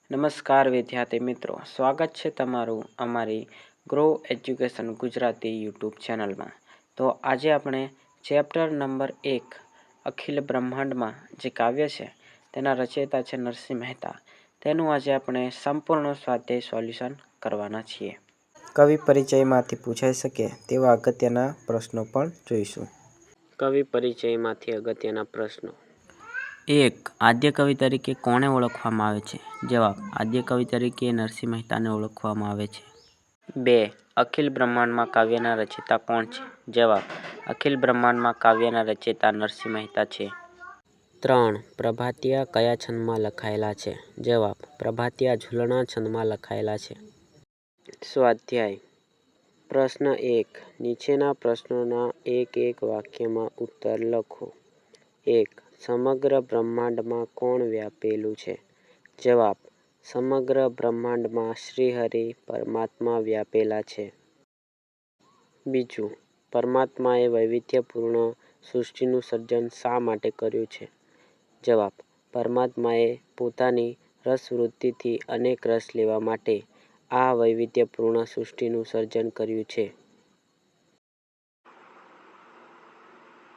નમસ્કાર વિદ્યાર્થી મિત્રો, સ્વાગત છે તમારું અમારી ગ્રો એજ્યુકેશન ગુજરાતી યુટ્યુબ ચેનલમાં. તો આજે આપણે ચેપ્ટર નંબર 1 અખિલ બ્રહ્માંડમાં જે કાવ્ય છે તેના રચયિતા છે નરસિંહ મહેતા. તેનું આજે આપણે સંપૂર્ણ સ્વાધ્યાય સોલ્યુશન કરવાના છીએ. કવિ પરિચયમાંથી પૂછાઈ શકે તેવા અગત્યના પ્રશ્નો પણ જોઈશું. કવિ પરિચયમાંથી અગત્યના પ્રશ્નો. 1. આદ્ય કવિ તરીકે કોને ઓળખવામાં આવે છે? જવાબ: આદ્ય કવિ તરીકે નરસિંહ મહેતાને ઓળખવામાં આવે છે. 2. અખિલ બ્રહ્માંડમાં કાવ્યના રચયિતા કોણ છે? જવાબ: અખિલ બ્રહ્માંડમાં કાવ્યના રચયિતા નરસિંહ મહેતા છે. 3. પ્રભાતિયા કયા છંદમાં લખાયેલા છે? જવાબ: પ્રભાતિયા ઝૂલણા છંદમાં લખાયેલા છે. સ્વાધ્યાય. પ્રશ્ન 1. નીચેના પ્રશ્નોના એક એક વાક્યમાં ઉત્તર લખો. 1. સમગ્ર બ્રહ્માંડમાં કોણ વ્યાપેલું છે? જવાબ: સમગ્ર બ્રહ્માંડમાં શ્રીહરિ પરમાત્મા વ્યાપેલા છે. 2. પરમાત્માએ વૈવિધ્યપૂર્ણ સૃષ્ટિનું સર્જન શા માટે કર્યું છે? જવાબ: પરમાત્માએ પોતાની રસવૃત્તિથી અનેક રસ લેવા માટે આ વૈવિધ્યપૂર્ણ સૃષ્ટિનું સર્જન કર્યું છે.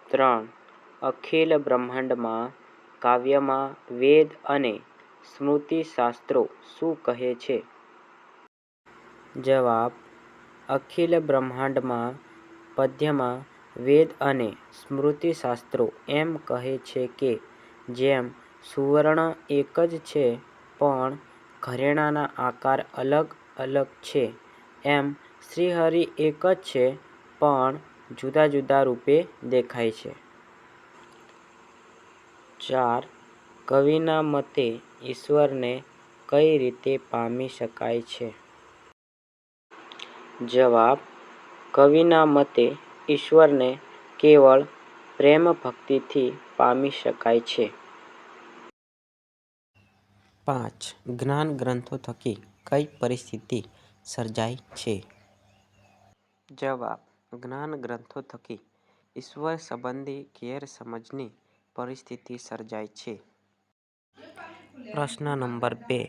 3. અખિલ બ્રહ્માંડમાં કાવ્યમાં વેદ અને સ્મૃતિશાસ્ત્રો શું કહે છે? જવાબ: અખિલ બ્રહ્માંડમાં પદ્યમાં વેદ અને સ્મૃતિશાસ્ત્રો એમ કહે છે કે જેમ સુવર્ણ એક જ છે પણ ઘરેણાંના આકાર અલગ અલગ છે, એમ શ્રીહરિ એક જ છે પણ જુદા જુદા રૂપે દેખાય છે. 4. કવિના મતે ઈશ્વરને કઈ રીતે પામી શકાય છે? જવાબ: કવિના મતે ઈશ્વરને કેવળ પ્રેમ ભક્તિથી પામી શકાય છે. 5. જ્ઞાન ગ્રંથો થકી કઈ પરિસ્થિતિ સર્જાય છે? જવાબ: જ્ઞાન ગ્રંથો થકી ઈશ્વર સંબંધી ગેરસમજની પરિસ્થિતિ સર્જાય છે. પ્રશ્ન નંબર 2.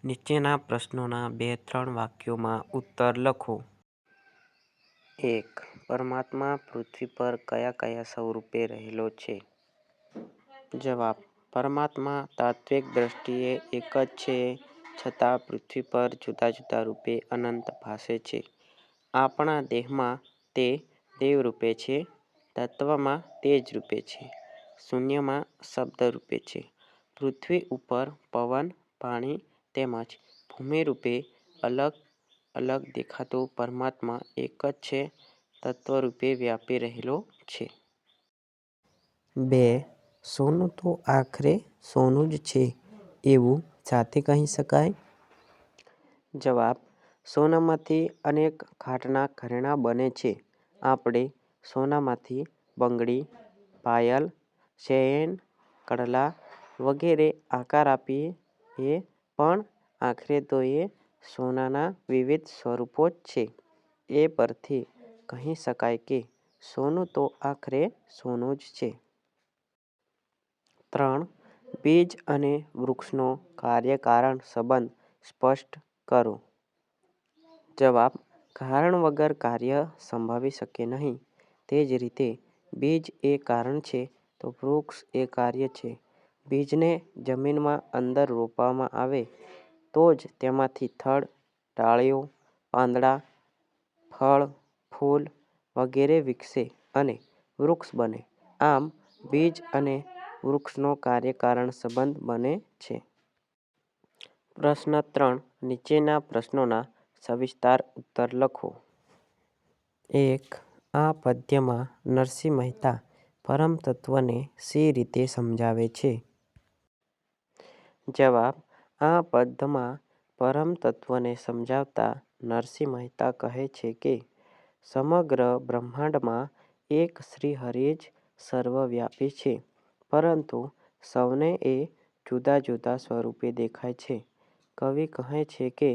નીચેના પ્રશ્નોના 2-3 વાક્યોમાં ઉત્તર લખો. 1. પરમાત્મા પૃથ્વી પર કયા કયા સ્વરૂપે રહેલો છે? જવાબ: પરમાત્મા તાત્વિક દ્રષ્ટિએ એક જ છે છતાં પૃથ્વી પર જુદા જુદા રૂપે અનંત ભાસે છે. આપણા દેહમાં તે દેવ રૂપે છે, તત્વમાં તેજ રૂપે છે, શૂન્યમાં શબ્દ રૂપે છે. પૃથ્વી ઉપર પવન, પાણી તેમજ ભૂમિ રૂપે અલગ અલગ દેખાતો પરમાત્મા એક જ છે, તત્વરૂપે વ્યાપી રહેલો છે. 2. સોનું તો આખરે સોનું જ છે એવું જાતે કહી શકાય? જવાબ: સોનામાંથી અનેક કાટના ઘરેણાં બને છે. આપણે સોનામાંથી બંગડી, પાયલ, ચેઇન, કડલા વગેરે આકાર આપીએ પણ આખરે તો એ સોનાના વિવિધ સ્વરૂપો જ છે. એ પરથી કહી શકાય કે સોનું તો આખરે સોનું જ છે. 3. બીજ અને વૃક્ષનો કાર્ય-કારણ સંબંધ સ્પષ્ટ કરો. જવાબ: કારણ વગર કાર્ય સંભવી શકે નહીં. તે જ રીતે બીજ એ કારણ છે તો વૃક્ષ એ કાર્ય છે. બીજને જમીનમાં અંદર રોપવામાં આવે તો જ તેમાંથી થડ, ડાળીઓ, પાંદડા, ફળ, ફૂલ વગેરે વિકસે અને વૃક્ષ બને. આમ બીજ અને વૃક્ષનો કાર્ય-કારણ સંબંધ બને છે. પ્રશ્ન 3. નીચેના પ્રશ્નોના સવિસ્તાર ઉત્તર લખો. 1. આ પદ્યમાં નરસિંહ મહેતા પરમતત્વને શી રીતે સમજાવે છે? જવાબ: આ પદ્યમાં પરમતત્વને સમજાવતા નરસિંહ મહેતા કહે છે કે સમગ્ર બ્રહ્માંડમાં એક શ્રીહરિ જ સર્વવ્યાપી છે, પરંતુ સૌને એ જુદા જુદા સ્વરૂપે દેખાય છે. કવિ કહે છે કે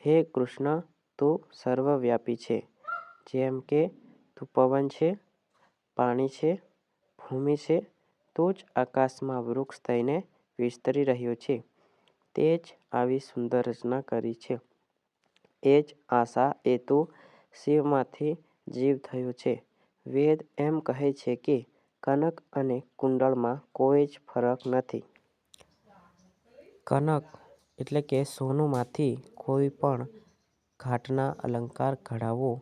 હે કૃષ્ણ, તું સર્વવ્યાપી છે. જેમ કે તું પવન છે, પાણી છે, ભૂમિ છે, તું જ આકાશમાં વૃક્ષ થઈને વિસ્તરી રહ્યો છે. તે જ આવી સુંદર રચના કરી છે. એ જ આશા એ તો શિવમાંથી જીવ થયો છે. વેદ એમ કહે છે કે કનક અને કુંડળમાં કોઈ જ ફરક નથી. કનક એટલે કે સોનુમાંથી કોઈ પણ ઘાટના અલંકાર ઘડાવો,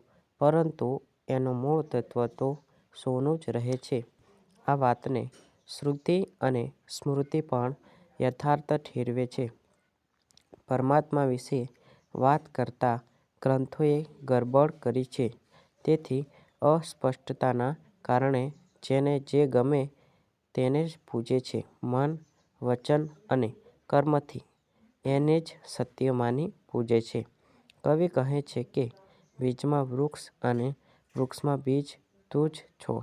પરંતુ એનું મૂળ તત્વ તો સોનું જ રહે છે. આ વાતને શ્રુતિ અને સ્મૃતિ પણ યથાર્થ ઠેરવે છે. પરમાત્મા વિશે વાત કરતા ગ્રંથોએ ગરબડ કરી છે. તેથી અસ્પષ્ટતાના કારણે જેને જે ગમે તેને જ પૂજે છે. મન, વચન અને કર્મથી એને જ સત્ય માની પૂજે છે. કવિ કહે છે કે બીજમાં વૃક્ષ અને વૃક્ષમાં બીજ તું જ છો.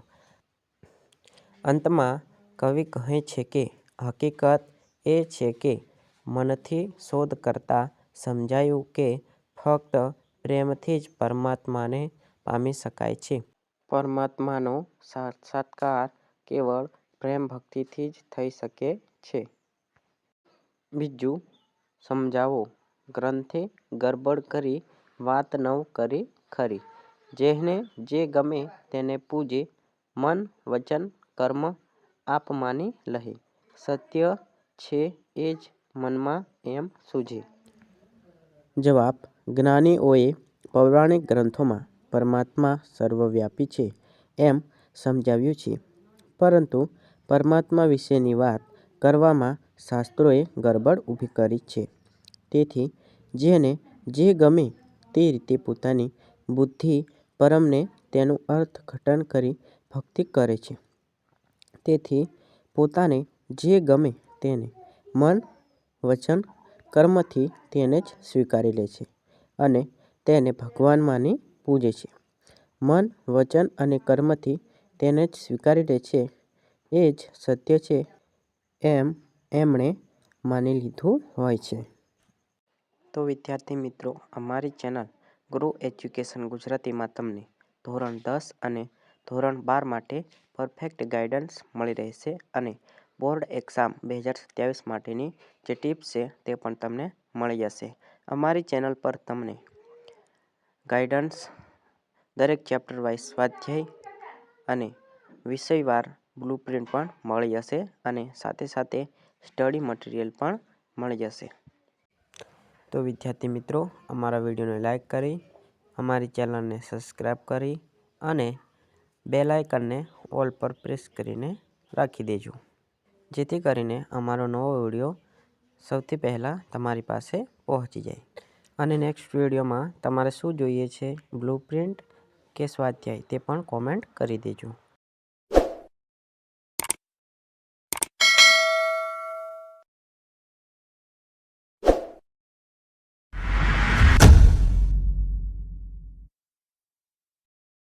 અંતમાં કવિ કહે છે કે હકીકત એ છે કે મનથી શોધ કરતાં સમજાયું કે ફક્ત પ્રેમથી જ પરમાત્માને પામી શકાય છે. પરમાત્માનો સાક્ષાત્કાર કેવળ પ્રેમ ભક્તિથી જ થઈ શકે છે. બીજું સમજાવો. ગ્રંથે ગરબડ કરી વાત નવ કરી ખરી. જેને જે ગમે તેને પૂજે. મન, વચન, કર્મ આપ માની લહે. સત્ય છે એ જ મનમાં એમ સૂઝે. જવાબ. જ્ઞાનીઓએ પૌરાણિક ગ્રંથોમાં પરમાત્મા સર્વવ્યાપી છે એમ સમજાવ્યું છે, પરંતુ પરમાત્મા વિશેની વાત કરવામાં શાસ્ત્રોએ ગરબડ ઊભી કરી છે. તેથી જેને જે ગમે તે રીતે પોતાની બુદ્ધિ પરમને તેનું અર્થઘટન કરી ભક્તિ કરે છે. તેથી પોતાને જે ગમે તેને મન, વચન, કર્મથી તેને જ સ્વીકારી લે છે અને તેને ભગવાન માની પૂજે છે. મન, વચન અને કર્મથી તેને જ સ્વીકારી લે છે એ જ સત્ય છે એમ એમણે માની લીધું હોય છે. તો વિદ્યાર્થી મિત્રો, અમારી ચેનલ ગુરુ એજ્યુકેશન ગુજરાતીમાં તમને ધોરણ 10 અને ધોરણ 12 માટે પરફેક્ટ ગાઈડન્સ મળી રહેશે અને બોર્ડ એક્ઝામ 2027 માટેની જે ટિપ્સ છે તે પણ તમને મળી જશે. અમારી ચેનલ પર તમને ગાઈડન્સ, દરેક ચેપ્ટર વાઇઝ સ્વાધ્યાય અને વિષયવાર બ્લુપ્રિન્ટ પણ મળી જશે અને સાથે સાથે સ્ટડી મટીરિયલ પણ મળી જશે. તો વિદ્યાર્થી મિત્રો, અમારા વિડીયોને લાઈક કરી, અમારી ચેનલને સબસ્ક્રાઈબ કરી અને બેલ આઇકનને ઓલ પર પ્રેસ કરીને રાખી દેજો, જેથી કરીને અમારો નવો વિડીયો સૌથી પહેલાં તમારી પાસે પહોંચી જાય. અને નેક્સ્ટ વિડીયોમાં તમારે શું જોઈએ છે, બ્લુપ્રિન્ટ કે સ્વાધ્યાય, તે પણ કોમેન્ટ કરી દેજો.